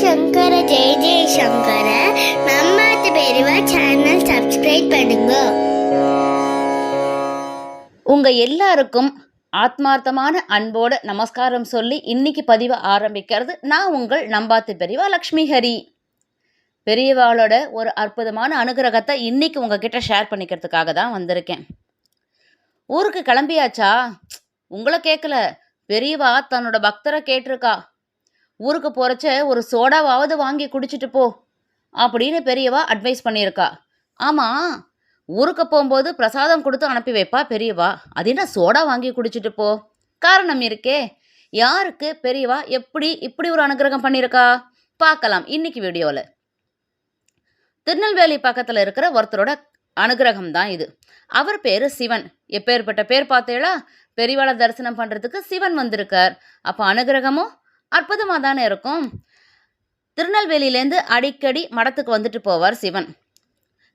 சங்கர ஜெய ஜெய சங்கர நம்மாத்து பெரியவா channel subscribe பண்ணுங்க. உங்க எல்லாருக்கும் ஆத்மார்த்தமான அன்போடு நமஸ்காரம் சொல்லி இன்னைக்கு பதிவை ஆரம்பிக்கிறது நான் உங்கள் நம்பாத்து பெரியவா லக்ஷ்மி ஹரி. பெரியவாளோட ஒரு அற்புதமான அனுகிரகத்தை இன்னைக்கு உங்ககிட்ட ஷேர் பண்ணிக்கிறதுக்காக தான் வந்திருக்கேன். ஊருக்கு கிளம்பியாச்சா? உங்களை கேட்கல, பெரியவா தன்னோட பக்தரை கேட்டிருக்கா. ஊருக்கு போகிறச்ச ஒரு சோடாவாவது வாங்கி குடிச்சிட்டு போ அப்படின்னு பெரியவா அட்வைஸ் பண்ணியிருக்கா. ஆமாம், ஊருக்கு போகும்போது பிரசாதம் கொடுத்து அனுப்பி வைப்பா பெரியவா. அது என்ன சோடா வாங்கி குடிச்சிட்டு போ? காரணம் இருக்கே. யாருக்கு பெரியவா இப்படி ஒரு அனுகிரகம் பண்ணியிருக்கா பார்க்கலாம் இன்னைக்கு வீடியோவில். திருநெல்வேலி பக்கத்தில் இருக்கிற ஒருத்தரோட அனுகிரகம் தான் இது. அவர் பேர் சிவன். எப்பேற்பட்ட பேர் பார்த்தேளா? பெரியவாளை தரிசனம் பண்ணுறதுக்கு சிவன் வந்திருக்கார். அப்போ அனுகிரகமும் அற்புதமாக தானே இருக்கும். திருநெல்வேலியிலேருந்து அடிக்கடி மடத்துக்கு வந்துட்டு போவார் சிவன்.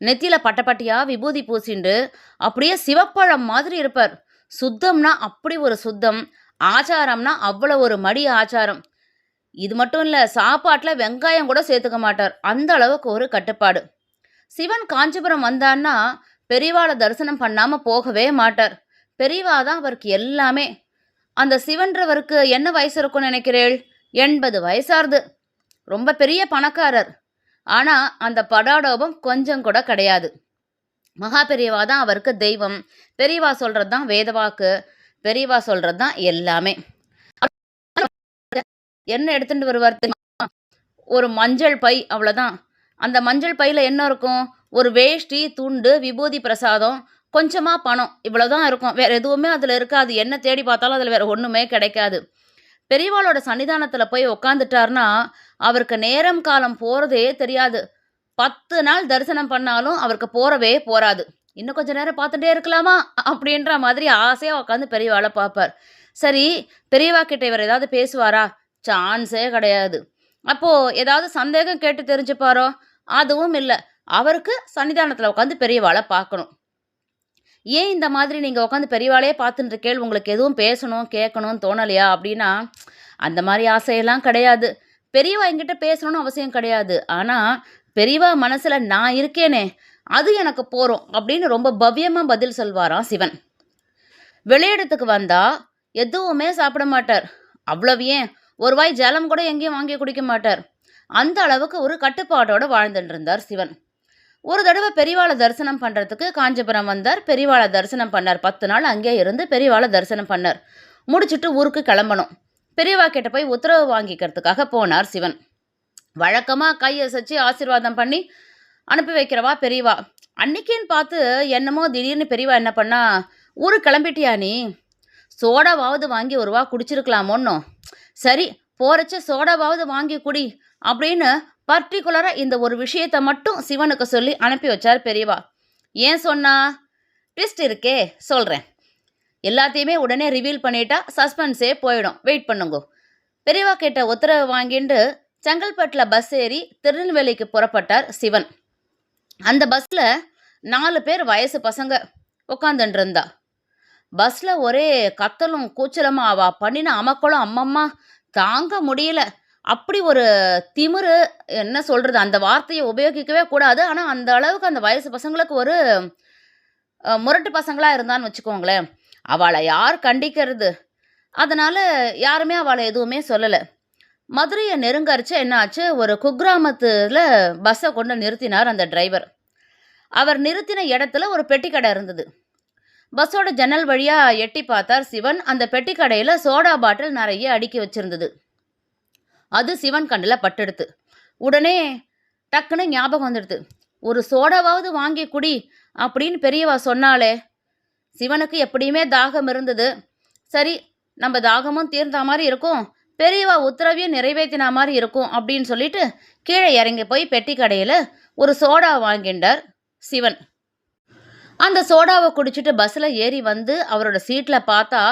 நெத்தியில் பட்டப்பட்டியாக விபூதி பூசிண்டு அப்படியே சிவப்பழம் மாதிரி இருப்பார். சுத்தம்னா அப்படி ஒரு சுத்தம், ஆச்சாரம்னா அவ்வளோ ஒரு மடி ஆச்சாரம். இது மட்டும் இல்லை, சாப்பாட்டில் வெங்காயம் கூட சேர்த்துக்க மாட்டார். அந்த அளவுக்கு ஒரு கட்டுப்பாடு. சிவன் காஞ்சிபுரம் வந்தான்னா பெரியவாளை தரிசனம் பண்ணாமல் போகவே மாட்டார். பெரியவா தான் அவருக்கு எல்லாமே. அந்த சிவன்றவருக்கு என்ன வயசு இருக்கும்னு நினைக்கிறேள்? 80 வயசாருது. ரொம்ப பெரிய பணக்காரர். ஆனால் அந்த படாடோபம் கொஞ்சம் கூட கிடையாது. மகா பெரியவா தான் அவருக்கு தெய்வம். பெரியவா சொல்கிறது தான் வேதவாக்கு. பெரியவா சொல்கிறது தான் எல்லாமே. என்ன எடுத்துட்டு வருவார் தெரியுமா? ஒரு மஞ்சள் பை, அவ்வளோதான். அந்த மஞ்சள் பையில் என்ன இருக்கும்? ஒரு வேஷ்டி, துண்டு, விபூதி, பிரசாதம், கொஞ்சமாக பணம், இவ்வளோதான் இருக்கும். வேறு எதுவுமே அதில் இருக்காது. என்ன தேடி பார்த்தாலும் அதில் வேறு ஒன்றுமே கிடைக்காது. பெரியவாளோட சன்னிதானத்தில் போய் உக்காந்துட்டார்னா அவருக்கு நேரம் காலம் போகிறதே தெரியாது. 10 நாள் தரிசனம் பண்ணாலும் அவருக்கு போகிறவே போகாது. இன்னும் கொஞ்சம் நேரம் பார்த்துட்டே இருக்கலாமா அப்படின்ற மாதிரி ஆசையாக உட்காந்து பெரியவாளை பார்ப்பார். சரி, பெரியவா கிட்ட இவர் ஏதாவது பேசுவாரா? சான்ஸே கிடையாது. அப்போது ஏதாவது சந்தேகம் கேட்டு தெரிஞ்சுப்பாரோ? அதுவும் இல்லை. அவருக்கு சன்னிதானத்தில் உட்காந்து பெரியவாளை பார்க்கணும். ஏன் இந்த மாதிரி நீங்கள் உட்காந்து பெரியவாளையே பார்த்துட்டு இருக்கேள், உங்களுக்கு எதுவும் பேசணும் கேட்கணும்னு தோணலையா அப்படின்னா, அந்த மாதிரி ஆசையெல்லாம் கிடையாது. பெரியவா என்கிட்ட பேசணும்னு அவசியம் கிடையாது. ஆனால் பெரியவா மனசில் நான் இருக்கேனே, அது எனக்கு போகிறோம் அப்படின்னு ரொம்ப பவ்யமாக பதில் சொல்வாராம் சிவன். வெளியிடத்துக்கு வந்தால் எதுவுமே சாப்பிட மாட்டார். அவ்வளவு ஏன், ஒரு வாய் ஜலம் கூட எங்கேயும் வாங்கி குடிக்க மாட்டார். அந்த அளவுக்கு ஒரு கட்டுப்பாட்டோடு வாழ்ந்துட்டு இருந்தார் சிவன். ஒரு தடவை பெரியவாளை தரிசனம் பண்ணுறதுக்கு காஞ்சிபுரம் வந்தார். பெரியவாளை தரிசனம் பண்ணார். 10 நாள் அங்கே இருந்து பெரியவாளை தரிசனம் பண்ணார். முடிச்சுட்டு ஊருக்கு கிளம்பணும். பெரியவா கிட்ட போய் உத்தரவு வாங்கிக்கிறதுக்காக போனார் சிவன். வழக்கமாக கையசைச்சு ஆசீர்வாதம் பண்ணி அனுப்பி வைக்கிறவா பெரியவா. அன்னைக்குன்னு பார்த்து என்னமோ திடீர்னு பெரியவா என்ன பண்ணா, ஊருக்கு கிளம்பிட்டியா நீ? சோடாவாவது வாங்கி ஒரு வா குடிச்சிருக்கலாமோன்னோ. சரி, போகிறச்ச சோடாவாவது வாங்கி குடி அப்படின்னு பர்டிகுலராக இந்த ஒரு விஷயத்தை மட்டும் சிவனுக்கு சொல்லி அனுப்பி வச்சார் பெரியவா. ஏன் சொன்னா? ட்விஸ்ட் இருக்கே, சொல்கிறேன். எல்லாத்தையுமே உடனே ரிவீல் பண்ணிட்டா சஸ்பென்ஸே போயிடும். வெயிட் பண்ணுங்க. பெரியவா கிட்ட உத்தரவு வாங்கிட்டு செங்கல்பட்டில் பஸ் ஏறி திருநெல்வேலிக்கு புறப்பட்டார் சிவன். அந்த பஸ்ஸில் 4 பேர் வயசு பசங்க உட்காந்துட்டு இருந்தா. பஸ்ஸில் ஒரே கத்தலும் கூச்சலமா அவா பண்ணின அமக்களும் அம்மம்மா தாங்க முடியல. அப்படி ஒரு திமிரு, என்ன சொல்கிறது, அந்த வார்த்தையை உபயோகிக்கவே கூடாது. ஆனால் அந்த அளவுக்கு அந்த வயசு பசங்களுக்கு ஒரு முரட்டு பசங்களாக இருந்தான்னு வச்சுக்கோங்களேன். அவளை யார் கண்டிக்கிறது? அதனால் யாருமே அவளை எதுவுமே சொல்லலை. மதுரையை நெருங்கரிச்சு என்ன ஆச்சு, ஒரு குக்கிராமத்தில் பஸ்ஸை கொண்டு நிறுத்தினார் அந்த டிரைவர். அவர் நிறுத்தின இடத்துல ஒரு பெட்டி கடை இருந்தது. பஸ்ஸோட ஜன்னல் வழியாக எட்டி பார்த்தார் சிவன். அந்த பெட்டி கடையில் சோடா பாட்டில் நிறைய அடுக்கி வச்சுருந்தது. அது சிவன் கண்ணில் பட்டெடுத்து. உடனே டக்குன்னு ஞாபகம் வந்துடுது. ஒரு சோடாவாவது வாங்கி குடி அப்படின்னு பெரியவா சொன்னாலே. சிவனுக்கு எப்படியுமே தாகம் இருந்தது. சரி, நம்ம தாகமும் தீர்ந்த மாதிரி இருக்கும், பெரியவா உத்தரவையும் நிறைவேற்றின மாதிரி இருக்கும் அப்படின்னு சொல்லிட்டு கீழே இறங்கி போய் பெட்டி கடையில் ஒரு சோடா வாங்கிண்டார் சிவன். அந்த சோடாவை குடிச்சிட்டு பஸ்ஸில் ஏறி வந்து அவரோட சீட்டில் பார்த்தா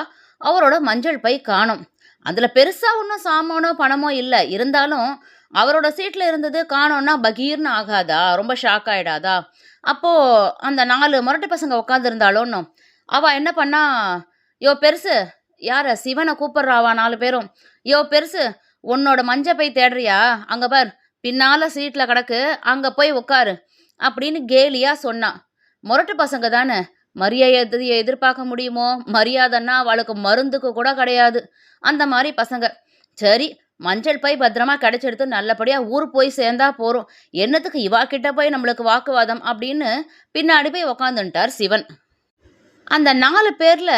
அவரோட மஞ்சள் பை காணும். அதில் பெருசாக ஒன்றும் சாமானோ பணமோ இல்லை. இருந்தாலும் அவரோட சீட்டில் இருந்தது காணோன்னா பகீர்னு ஆகாதா? ரொம்ப ஷாக் ஆகிடாதா? அப்போது அந்த 4 முரட்டு பசங்க உட்காந்துருந்தாலோன்னு அவள் என்ன பண்ணா, யோ பெருசு, யாரை? சிவனை கூப்பிட்றாவா 4 பேரும். யோ பெருசு, உன்னோட மஞ்ச பை தேடுறியா? அங்க பார், பின்னால சீட்ல கிடக்கு, அங்க போய் உட்காரு அப்படின்னு கேலியா சொன்னான். முரட்டு பசங்க தானே, மரியாதையை எதிர்பார்க்க முடியுமோ? மரியாதைன்னா அவளுக்கு மருந்துக்கு கூட கிடையாது. அந்த மாதிரி பசங்க. சரி, மஞ்சள் பை பத்திரமா கிடைச்செடுத்து நல்லபடியா ஊர் போய் சேர்ந்தா போறோம். என்னத்துக்கு இவா கிட்ட போய் நம்மளுக்கு வாக்குவாதம் அப்படின்னு பின்னாடி போய் உக்காந்துட்டார் சிவன். அந்த 4 பேர்ல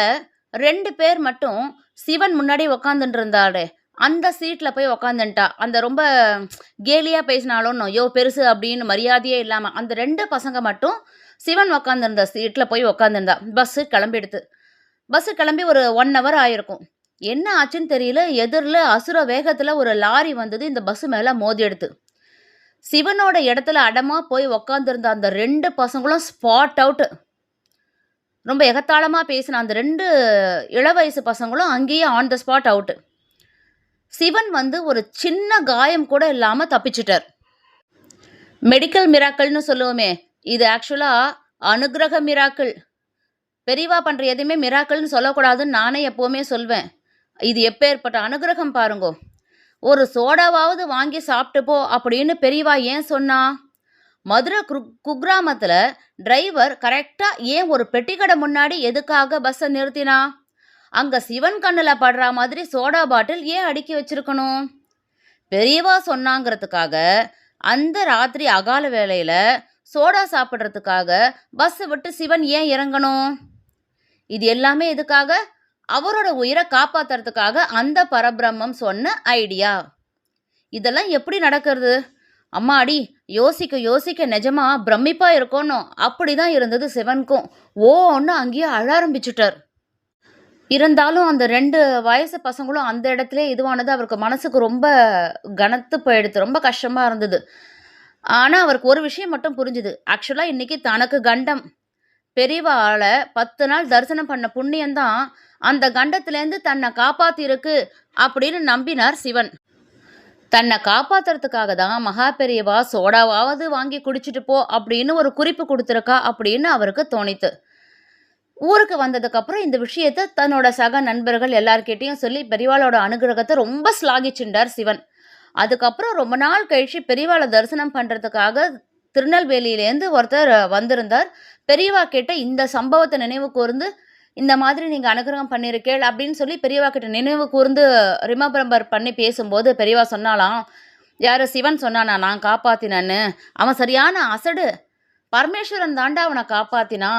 2 பேர் மட்டும் சிவன் முன்னாடி உக்காந்துட்டு இருந்தாளே அந்த சீட்ல போய் உக்காந்துட்டா. அந்த ரொம்ப கேலியா பேசினாலும் யோ பெருசு அப்படின்னு மரியாதையே இல்லாம அந்த 2 பசங்க மட்டும் சிவன் உக்காந்துருந்த சீட்ல போய் உக்காந்துருந்தா. பஸ்ஸு கிளம்பிடுது. பஸ்ஸு கிளம்பி ஒரு 1 hour ஆயிருக்கும். என்ன ஆச்சுன்னு தெரியல, எதிரில் அசுர வேகத்துல ஒரு லாரி வந்தது, இந்த பஸ் மேல மோதி எடுத்து. சிவனோட இடத்துல அடமா போய் உக்காந்துருந்த அந்த 2 பசங்களும் ஸ்பாட் அவுட். ரொம்ப எகத்தாளமா பேசின அந்த 2 இளவயசு பசங்களும் அங்கேயே on the spot out. Sivan ஒரு சின்ன காயம் கூட இல்லாம தப்பிச்சிட்டார். மெடிக்கல் மிராக்கள்னு சொல்லுவோமே, இது ஆக்சுவலா அனுகிரக மிராக்கள். பெரியவா பண்ற எதையுமே மிராக்கள்னு சொல்லக்கூடாதுன்னு நானே எப்பவுமே சொல்வேன். இது எப்பேற்பட்ட அனுகிரகம் பாருங்கோ. ஒரு சோடாவாவது வாங்கி சாப்பிட்டு போ அப்படின்னு பெரியவா ஏன் சொன்னா? மதுரை குக்கிராமத்துல டிரைவர் கரெக்டா ஏன் ஒரு பெட்டிக்கடை முன்னாடி எதுக்காக பஸ்ஸை நிறுத்தினா? அங்க சிவன் கண்ணுல படுற மாதிரி சோடா பாட்டில் ஏன் அடுக்கி வச்சிருக்கணும்? பெரியவா சொன்னாங்கிறதுக்காக அந்த ராத்திரி அகால வேளையில சோடா சாப்பிட்றதுக்காக பஸ் விட்டு சிவன் ஏன் இறங்கணும்? இது எல்லாமே எதுக்காக? அவரோட உயிரை காப்பாத்துறதுக்காக அந்த பரபிரம்மம் சொன்ன ஐடியா. இதெல்லாம் எப்படி நடக்கிறது? அம்மாடி, யோசிக்க யோசிக்க நிஜமா பிரமிப்பா இருக்கணும். அப்படிதான் இருந்தது சிவனுக்கும். ஓன்னு அங்கேயே அழ ஆரம்பிச்சுட்டார். இருந்தாலும் அந்த 2 வயசு பசங்களும் அந்த இடத்துல இதுவானது அவருக்கு மனசுக்கு ரொம்ப கனத்து போயிடுது. ரொம்ப கஷ்டமா இருந்தது. ஆனா அவருக்கு ஒரு விஷயம் மட்டும் புரிஞ்சுது. ஆக்சுவலா இன்னைக்கு தனக்கு கண்டம். பெரியவாள 10 நாள் தரிசனம் பண்ண புண்ணியம்தான் அந்த கண்டத்திலேருந்து தன்னை காப்பாத்திருக்கு அப்படின்னு நம்பினார் சிவன். தன்னை காப்பாத்துறதுக்காக தான் மகா பெரியவா சோடாவாவது வாங்கி குடிச்சிட்டு போ அப்படின்னு ஒரு குறிப்பு கொடுத்துருக்கா அப்படின்னு அவருக்கு தோணித்து. ஊருக்கு வந்ததுக்கப்புறம் இந்த விஷயத்தை தன்னோட சக நண்பர்கள் எல்லார்கிட்டையும் சொல்லி பெரியவாளோட அனுகிரகத்தை ரொம்ப ஸ்லாகிச்சுண்டார் சிவன். அதுக்கப்புறம் ரொம்ப நாள் கழிச்சு பெரியவாளை தரிசனம் பண்ணுறதுக்காக திருநெல்வேலியிலேருந்து ஒருத்தர் வந்திருந்தார். பெரியவா கிட்ட இந்த சம்பவத்தை நினைவு கூர்ந்து, இந்த மாதிரி நீங்கள் அனுகிரகம் பண்ணியிருக்கேள் அப்படின்னு சொல்லி பெரியவா கிட்ட நினைவு கூர்ந்து ரிமம்பர் பண்ணி பேசும்போது பெரியவா சொன்னாலாம், யார் சிவன் சொன்னானா நான் காப்பாத்தினேன்னு? அவன் சரியான அசடு. பரமேஸ்வரன் தாண்டா அவனை காப்பாத்தினா.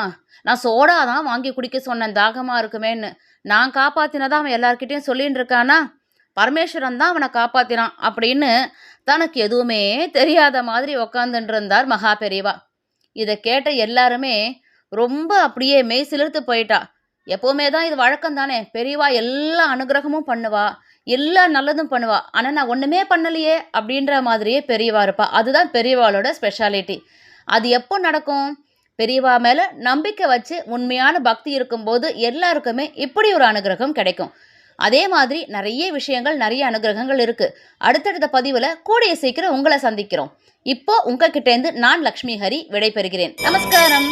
நான் சோடா தான் வாங்கி குடிக்க சொன்னேன் தாகமாக இருக்குமேன்னு. நான் காப்பாத்தினதான் அவன் எல்லார்கிட்டையும் சொல்லின்னு இருக்கானா? பரமேஸ்வரன் தான் அவனை காப்பாத்தினான் அப்படின்னு தனக்கு எதுவுமே தெரியாத மாதிரி உக்காந்துட்டு இருந்தார் மகா பெரியவா. இதை கேட்ட எல்லாருமே ரொம்ப அப்படியே மெய் சிலிர்த்து போயிட்டா. எப்போவுமே தான் இது வழக்கம் தானே, பெரியவா எல்லா அனுகிரகமும் பண்ணுவா, எல்லா நல்லதும் பண்ணுவா, ஆனால் நான் ஒன்றுமே பண்ணலையே அப்படின்ற மாதிரியே பெரியவா இருப்பா. அதுதான் பெரியவாளோட ஸ்பெஷாலிட்டி. அது எப்போ நடக்கும்? பெரியவா மேலே நம்பிக்கை வச்சு உண்மையான பக்தி இருக்கும்போது எல்லாருக்குமே இப்படி ஒரு அனுகிரகம் கிடைக்கும். அதே மாதிரி நிறைய விஷயங்கள், நிறைய அனுகிரகங்கள் இருக்குது. அடுத்தடுத்த பதிவில் கூடிய சீக்கிரம் உங்களை சந்திக்கிறோம். இப்போ உங்ககிட்டேருந்து நான் லக்ஷ்மி ஹரி விடை பெறுகிறேன். நமஸ்காரம்.